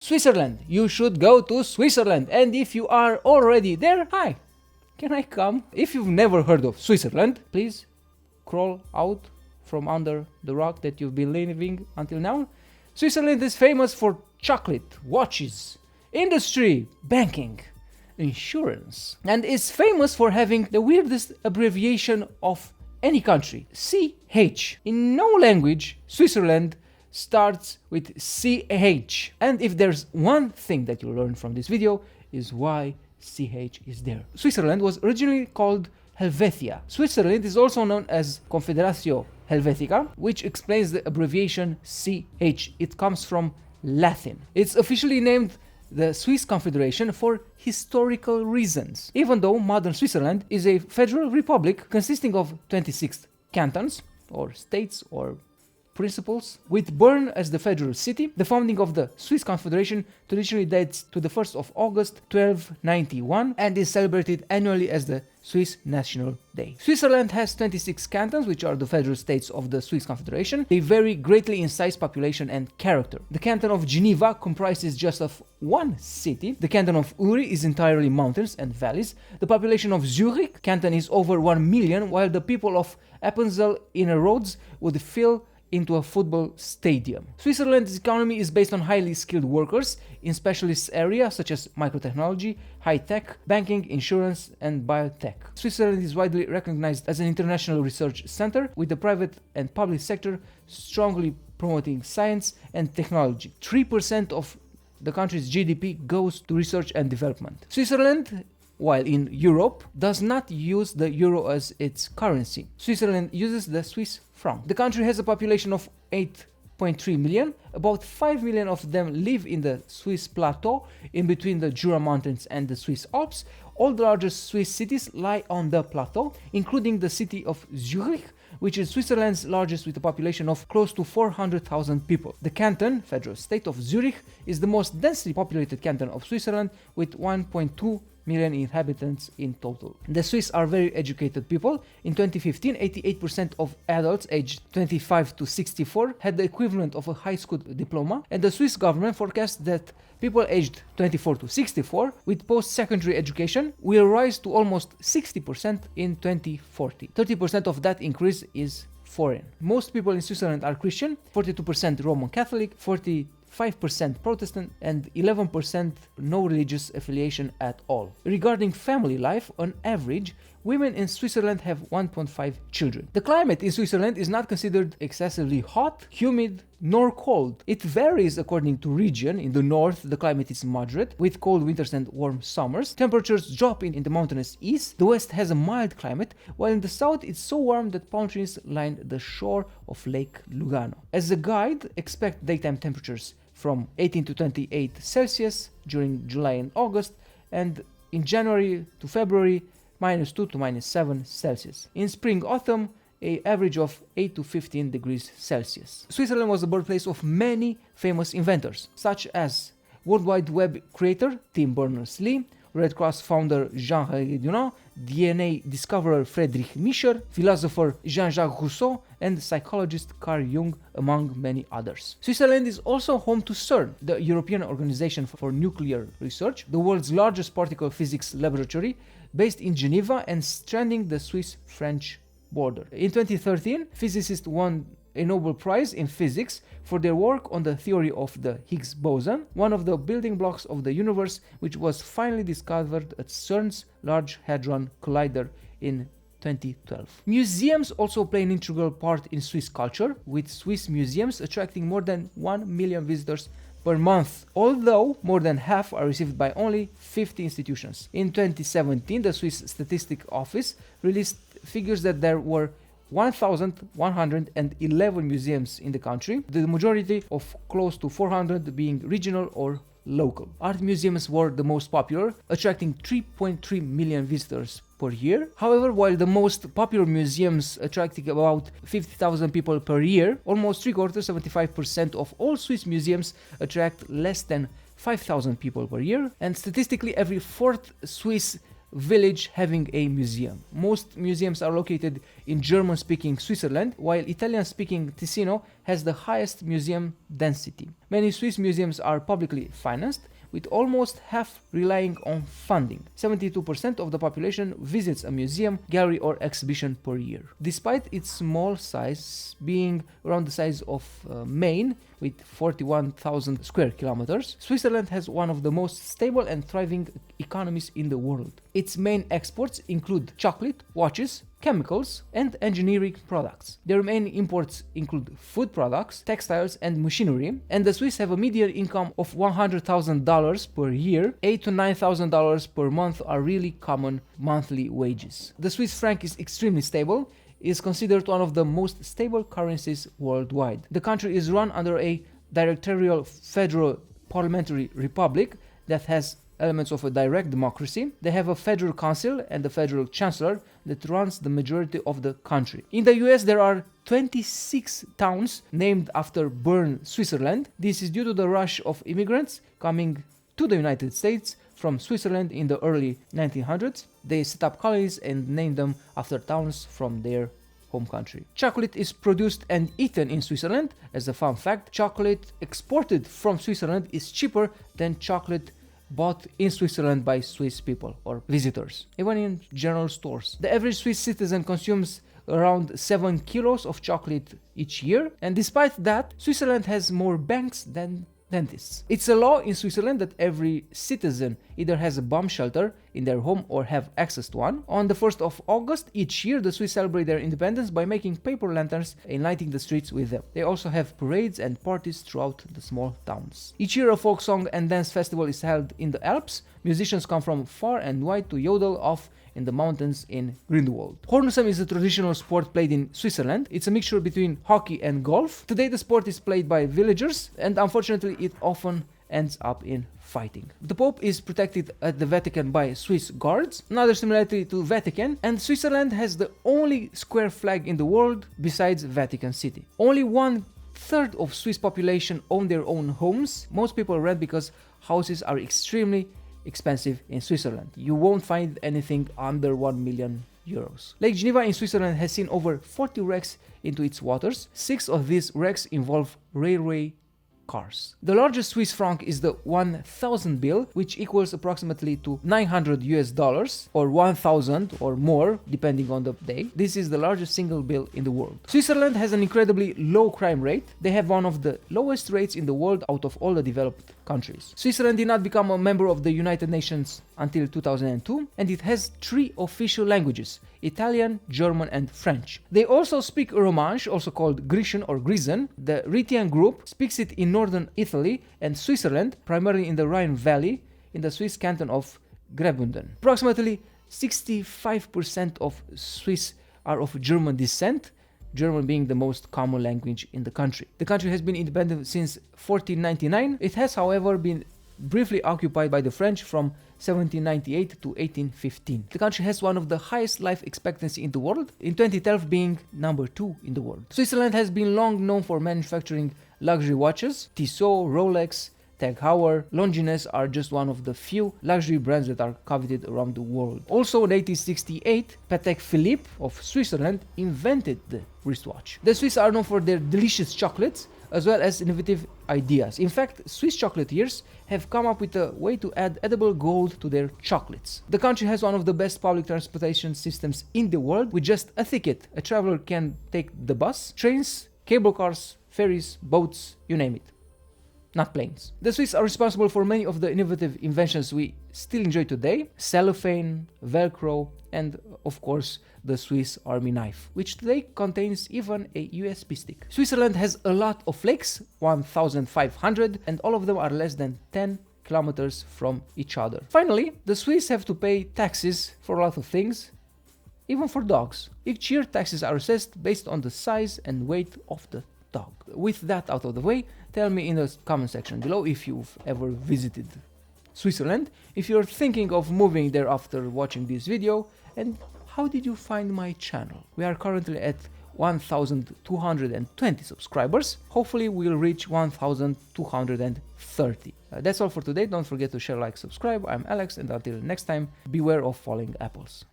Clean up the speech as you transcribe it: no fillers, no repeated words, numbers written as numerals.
Switzerland. You should go to Switzerland. And if you are already there, hi, can I come? If you've never heard of Switzerland, please crawl out from under the rock that you've been living until now. Switzerland is famous for chocolate, watches, industry, banking, insurance, and is famous for having the weirdest abbreviation of any country, CH. In no language, Switzerland starts with CH. And if there's one thing that you learn from this video, is why CH is there. Switzerland was originally called Helvetia. Switzerland is also known as Confederatio Helvetica, which explains the abbreviation CH. It comes from Latin. It's officially named the Swiss Confederation for historical reasons, even though modern Switzerland is a federal republic consisting of 26 cantons, or states, or principles, with Bern as the federal city. The founding of the Swiss Confederation traditionally dates to the 1st of August 1291 and is celebrated annually as the Swiss National Day. Switzerland has 26 cantons, which are the federal states of the Swiss Confederation. They vary greatly in size, population, and character. The canton of Geneva comprises just of one city. The canton of Uri is entirely mountains and valleys. The population of Zurich canton is over 1 million, while the people of Appenzell Inner Roads would fill into a football stadium. Switzerland's economy is based on highly skilled workers in specialist areas such as microtechnology, high-tech, banking, insurance, and biotech. Switzerland is widely recognized as an international research center, with the private and public sector strongly promoting science and technology. 3% of the country's GDP goes to research and development. Switzerland, while in Europe, does not use the euro as its currency. Switzerland uses the Swiss franc. The country has a population of 8.3 million. About 5 million of them live in the Swiss plateau, in between the Jura Mountains and the Swiss Alps. All the largest Swiss cities lie on the plateau, including the city of Zurich, which is Switzerland's largest, with a population of close to 400,000 people. The canton, federal state of Zurich, is the most densely populated canton of Switzerland, with 1.2 million inhabitants in total. The Swiss are very educated people. In 2015, 88% of adults aged 25 to 64 had the equivalent of a high school diploma, and the Swiss government forecasts that people aged 24 to 64 with post-secondary education will rise to almost 60% in 2040. 30% of that increase is foreign. Most people in Switzerland are Christian, 42% Roman Catholic, 45% Protestant, and 11% no religious affiliation at all. Regarding family life, on average, women in Switzerland have 1.5 children. The climate in Switzerland is not considered excessively hot, humid, nor cold. It varies according to region. In the north, the climate is moderate, with cold winters and warm summers. Temperatures drop in the mountainous east. The west has a mild climate, while in the south it's so warm that palm trees line the shore of Lake Lugano. As a guide, expect daytime temperatures from 18 to 28 Celsius during July and August, and in January to February, -2 to -7 Celsius. In spring-autumn, an average of 8 to 15 degrees Celsius. Switzerland was the birthplace of many famous inventors, such as World Wide Web creator Tim Berners-Lee, Red Cross founder Jean-Henri Dunant, DNA discoverer Friedrich Miescher, philosopher Jean-Jacques Rousseau, and psychologist Carl Jung, among many others. Switzerland is also home to CERN, the European Organization for Nuclear Research, the world's largest particle physics laboratory, based in Geneva and stranding the Swiss-French border. In 2013, physicists won a Nobel Prize in Physics for their work on the theory of the Higgs boson, one of the building blocks of the universe, which was finally discovered at CERN's Large Hadron Collider in 2012. Museums also play an integral part in Swiss culture, with Swiss museums attracting more than 1 million visitors per month, although more than half are received by only 50 institutions. In 2017, the Swiss Statistics Office released figures that there were 1,111 museums in the country, the majority of close to 400 being regional or local. Art museums were the most popular, attracting 3.3 million visitors per year. However, while the most popular museums attracting about 50,000 people per year, almost 75% of all Swiss museums attract less than 5,000 people per year, and statistically every fourth Swiss village having a museum. Most museums are located in German-speaking Switzerland, while Italian-speaking Ticino has the highest museum density. Many Swiss museums are publicly financed, with almost half relying on funding. 72% of the population visits a museum, gallery or exhibition per year. Despite its small size, being around the size of Maine, with 41,000 square kilometers, Switzerland has one of the most stable and thriving economies in the world. Its main exports include chocolate, watches, chemicals, and engineering products. Their main imports include food products, textiles, and machinery, and the Swiss have a median income of $100,000 per year. $8,000 to $9,000 per month are really common monthly wages. The Swiss franc is extremely stable, is considered one of the most stable currencies worldwide. The country is run under a directorial federal parliamentary republic that has elements of a direct democracy. They have a federal council and a federal chancellor that runs the majority of the country. In the US, there are 26 towns named after Bern, Switzerland. This is due to the rush of immigrants coming to the United States from Switzerland in the early 1900s. They set up colonies and named them after towns from their home country. Chocolate is produced and eaten in Switzerland. As a fun fact, chocolate exported from Switzerland is cheaper than chocolate bought in Switzerland by Swiss people or visitors, even in general stores. The average Swiss citizen consumes around 7 kilos of chocolate each year, and despite that, Switzerland has more banks than dentists. It's a law in Switzerland that every citizen either has a bomb shelter in their home or have access to one. On the 1st of August each year, the Swiss celebrate their independence by making paper lanterns and lighting the streets with them. They also have parades and parties throughout the small towns. Each year a folk song and dance festival is held in the Alps. Musicians come from far and wide to yodel off in the mountains in Grindelwald. Hornusem is a traditional sport played in Switzerland. It's a mixture between hockey and golf. Today the sport is played by villagers, and unfortunately it often ends up in fighting. The Pope is protected at the Vatican by Swiss guards. Another similarity to Vatican, and Switzerland has the only square flag in the world besides Vatican City. Only 1/3 of Swiss population own their own homes. Most people rent because houses are extremely expensive in Switzerland. You won't find anything under 1 million euros. Lake Geneva in Switzerland has seen over 40 wrecks into its waters. 6 of these wrecks involve railway cars. The largest Swiss franc is the 1,000 bill, which equals approximately to $900 or 1,000 or more depending on the day. This is the largest single bill in the world. Switzerland has an incredibly low crime rate. They have one of the lowest rates in the world out of all the developed countries. Switzerland did not become a member of the United Nations until 2002, and it has 3 official languages: Italian, German, and French. They also speak Romansh, also called Grecian or Grisen. The Rhetian group speaks it in northern Italy and Switzerland, primarily in the Rhine Valley, in the Swiss canton of Graubünden. Approximately 65% of Swiss are of German descent, German being the most common language in the country. The country has been independent since 1499. It has, however, been briefly occupied by the French from 1798 to 1815. The country has one of the highest life expectancy in the world, in 2012 being number 2 in the world. Switzerland has been long known for manufacturing luxury watches. Tissot, Rolex, Tag Heuer, Longines are just one of the few luxury brands that are coveted around the world. Also in 1868, Patek Philippe of Switzerland invented the wristwatch. The Swiss are known for their delicious chocolates as well as innovative ideas. In fact, Swiss chocolatiers have come up with a way to add edible gold to their chocolates. The country has one of the best public transportation systems in the world. With just a ticket, a traveler can take the bus, trains, cable cars, ferries, boats, you name it. Not planes. The Swiss are responsible for many of the innovative inventions we still enjoy today: cellophane, Velcro, and of course the Swiss Army knife, which today contains even a USB stick. Switzerland has a lot of lakes, 1,500, and all of them are less than 10 kilometers from each other. Finally, the Swiss have to pay taxes for a lot of things, even for dogs. Each year taxes are assessed based on the size and weight of the dog. With that out of the way, tell me in the comment section below if you've ever visited Switzerland, if you're thinking of moving there after watching this video, and how did you find my channel? We are currently at 1220 subscribers. Hopefully we'll reach 1230. That's all for today. Don't forget to share, like, subscribe. I'm Alex, and until next time, beware of falling apples.